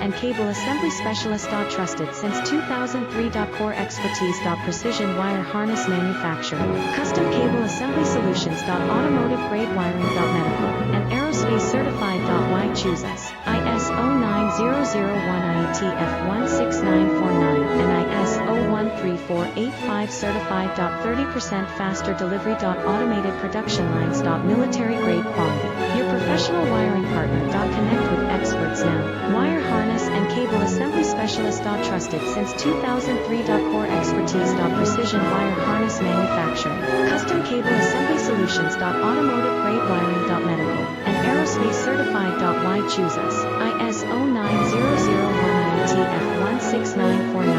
and cable assembly specialist. Trusted since 2003. Core expertise. Precision wire harness manufacturing, custom cable assembly solutions. Automotive grade wiring. Medical and aerospace certified. Why choose us? ISO 9001 IATF 16949 and ISO 13485 certified. 30% faster delivery. Automated production lines. Military grade quality. Your professional wiring partner. Connect with experts now. Wire harness and cable assembly specialist. Trusted since 2003. Core expertise. Precision wire harness manufacturing, custom cable assembly solutions. Automotive grade wiring. Medical and aerospace certified. Why choose us? ISO 9001 IATF 16949